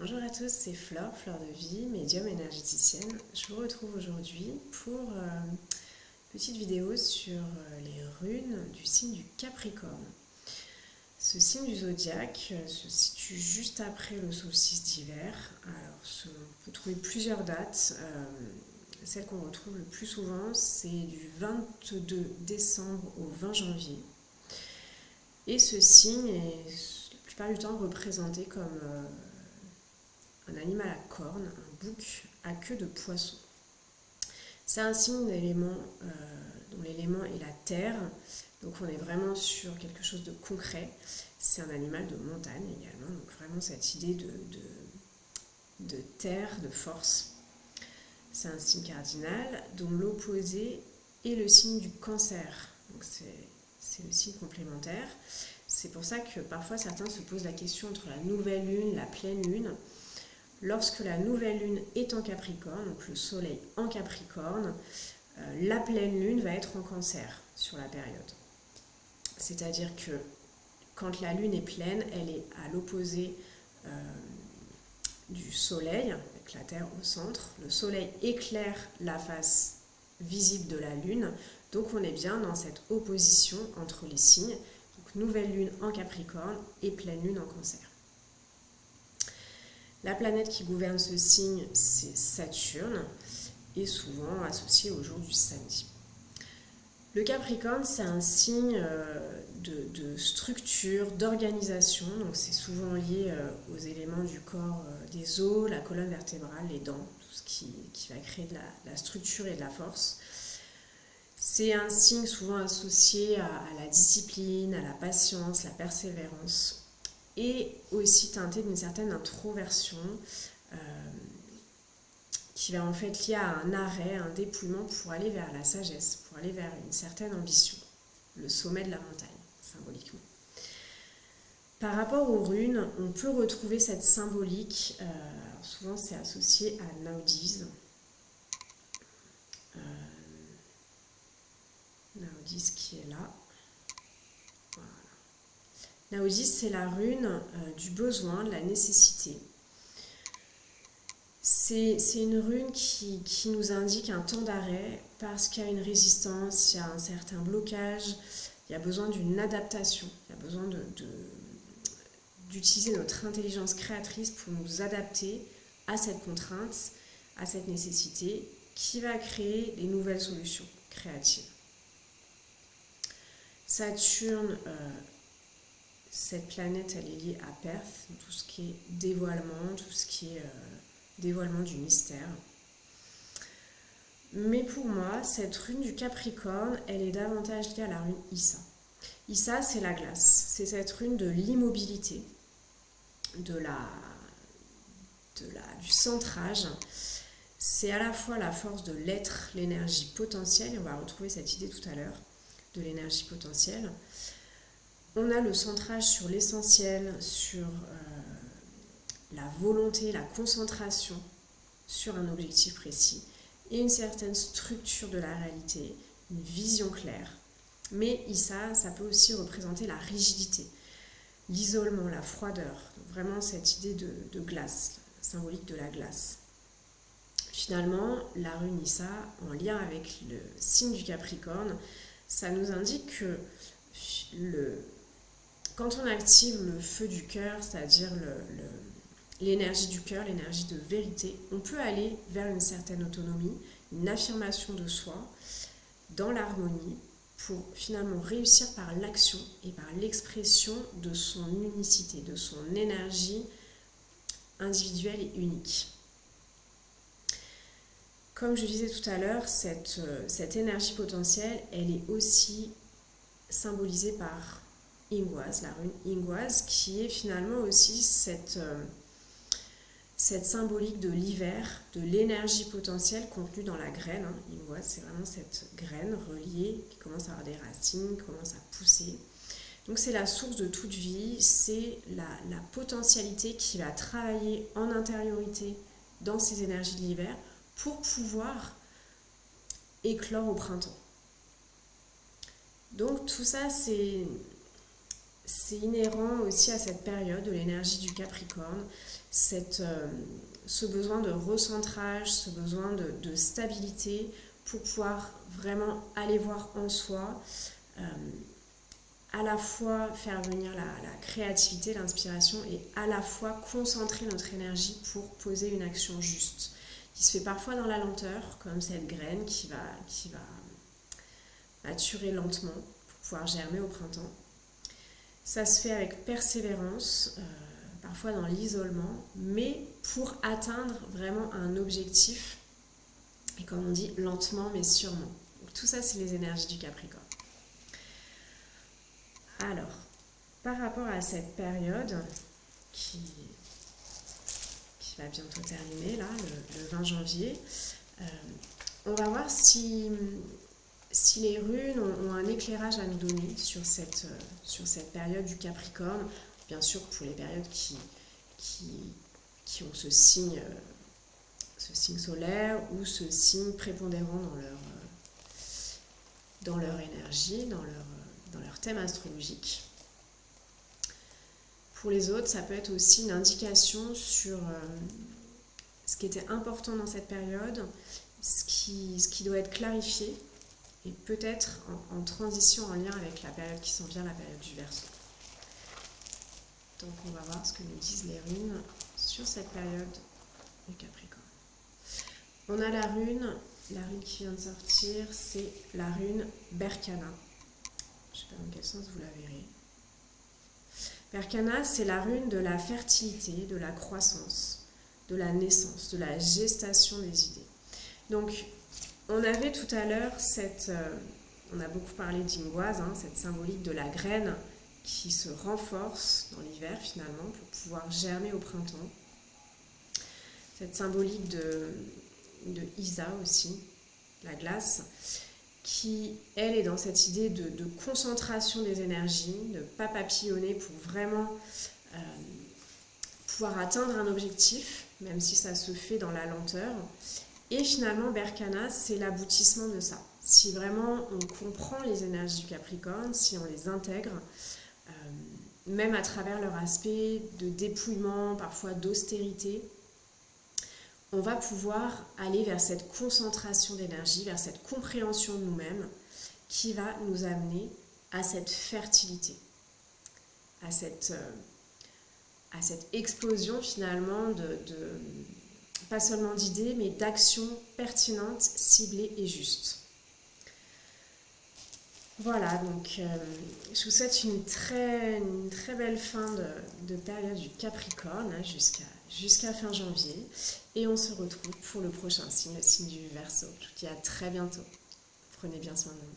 Bonjour à tous, c'est Flore, Fleur de Vie, médium énergéticienne. Je vous retrouve aujourd'hui pour une petite vidéo sur les runes du signe du Capricorne. Ce signe du zodiaque se situe juste après le solstice d'hiver. Alors, on peut trouver plusieurs dates. Celle qu'on retrouve le plus souvent, c'est du 22 décembre au 20 janvier. Et ce signe est la plupart du temps représenté comme un animal à cornes, un bouc à queue de poisson. C'est un signe d'élément dont l'élément est la terre, donc on est vraiment sur quelque chose de concret. C'est un animal de montagne également, donc vraiment cette idée de terre, de force. C'est un signe cardinal dont l'opposé est le signe du Cancer, donc c'est le signe complémentaire. C'est pour ça que parfois certains se posent la question entre la nouvelle lune, la pleine lune. Lorsque la nouvelle lune est en Capricorne, donc le soleil en Capricorne, la pleine lune va être en Cancer sur la période. C'est-à-dire que quand la lune est pleine, elle est à l'opposé du soleil, avec la Terre au centre. Le soleil éclaire la face visible de la lune, donc on est bien dans cette opposition entre les signes. Donc nouvelle lune en Capricorne et pleine lune en Cancer. La planète qui gouverne ce signe, c'est Saturne, et souvent associée au jour du samedi. Le Capricorne, c'est un signe de structure, d'organisation, donc c'est souvent lié aux éléments du corps, des os, la colonne vertébrale, les dents, tout ce qui va créer de la structure et de la force. C'est un signe souvent associé à la discipline, à la patience, la persévérance, et aussi teinté d'une certaine introversion qui va en fait lier à un arrêt, un dépouillement pour aller vers la sagesse, pour aller vers une certaine ambition, le sommet de la montagne, symboliquement. Par rapport aux runes, on peut retrouver cette symbolique, souvent c'est associé à Naudis. Naudis qui est là. Naudis, c'est la rune du besoin, de la nécessité. C'est une rune qui nous indique un temps d'arrêt parce qu'il y a une résistance, il y a un certain blocage, il y a besoin d'une adaptation, il y a besoin d'utiliser notre intelligence créatrice pour nous adapter à cette contrainte, à cette nécessité qui va créer des nouvelles solutions créatives. Saturne, cette planète, elle est liée à Perth, tout ce qui est dévoilement, tout ce qui est dévoilement du mystère. Mais pour moi, cette rune du Capricorne, elle est davantage liée à la rune Issa. Issa, c'est la glace. C'est cette rune de l'immobilité, du centrage. C'est à la fois la force de l'être, l'énergie potentielle, et on va retrouver cette idée tout à l'heure, de l'énergie potentielle. On a le centrage sur l'essentiel, sur la volonté, la concentration sur un objectif précis et une certaine structure de la réalité, une vision claire. Mais ça peut aussi représenter la rigidité, l'isolement, la froideur, vraiment cette idée de glace, symbolique de la glace. Finalement, la rune Issa, en lien avec le signe du Capricorne, ça nous indique que quand on active le feu du cœur, c'est-à-dire l'énergie du cœur, l'énergie de vérité, on peut aller vers une certaine autonomie, une affirmation de soi, dans l'harmonie, pour finalement réussir par l'action et par l'expression de son unicité, de son énergie individuelle et unique. Comme je disais tout à l'heure, cette énergie potentielle, elle est aussi symbolisée par Ingwaz, la rune Ingwaz, qui est finalement aussi cette symbolique de l'hiver, de l'énergie potentielle contenue dans la graine. Ingwaz, c'est vraiment cette graine reliée qui commence à avoir des racines, qui commence à pousser. Donc c'est la source de toute vie, c'est la potentialité qui va travailler en intériorité dans ces énergies de l'hiver pour pouvoir éclore au printemps. Donc tout ça, c'est c'est inhérent aussi à cette période de l'énergie du Capricorne, ce besoin de recentrage, ce besoin de stabilité pour pouvoir vraiment aller voir en soi, à la fois faire venir la créativité, l'inspiration et à la fois concentrer notre énergie pour poser une action juste, qui se fait parfois dans la lenteur, comme cette graine qui va maturer lentement pour pouvoir germer au printemps. Ça se fait avec persévérance, parfois dans l'isolement, mais pour atteindre vraiment un objectif, et comme on dit, lentement mais sûrement. Donc, tout ça, c'est les énergies du Capricorne. Alors, par rapport à cette période qui va bientôt terminer, là, le 20 janvier, on va voir si les runes ont un éclairage à nous donner sur cette période du Capricorne. Bien sûr, pour les périodes qui ont ce signe solaire ou ce signe prépondérant dans leur énergie, dans leur thème astrologique. Pour les autres, ça peut être aussi une indication sur ce qui était important dans cette période, ce qui doit être clarifié, et peut-être en transition, en lien avec la période qui s'en vient, la période du Verseau. Donc on va voir ce que nous disent les runes sur cette période du Capricorne. On a la rune qui vient de sortir, c'est la rune Berkana. Je ne sais pas dans quel sens vous la verrez. Berkana, c'est la rune de la fertilité, de la croissance, de la naissance, de la gestation des idées. Donc, on avait tout à l'heure on a beaucoup parlé d'Ingoise, cette symbolique de la graine qui se renforce dans l'hiver finalement pour pouvoir germer au printemps. Cette symbolique de Isa aussi, la glace, qui, elle, est dans cette idée de concentration des énergies, de ne pas papillonner pour vraiment pouvoir atteindre un objectif, même si ça se fait dans la lenteur. Et finalement, Berkana, c'est l'aboutissement de ça. Si vraiment on comprend les énergies du Capricorne, si on les intègre, même à travers leur aspect de dépouillement, parfois d'austérité, on va pouvoir aller vers cette concentration d'énergie, vers cette compréhension de nous-mêmes qui va nous amener à cette fertilité, à cette explosion finalement pas seulement d'idées, mais d'actions pertinentes, ciblées et justes. Voilà, donc je vous souhaite une très belle fin de période du Capricorne jusqu'à fin janvier. Et on se retrouve pour le prochain signe, le signe du Verseau. Je vous dis à très bientôt. Prenez bien soin de vous.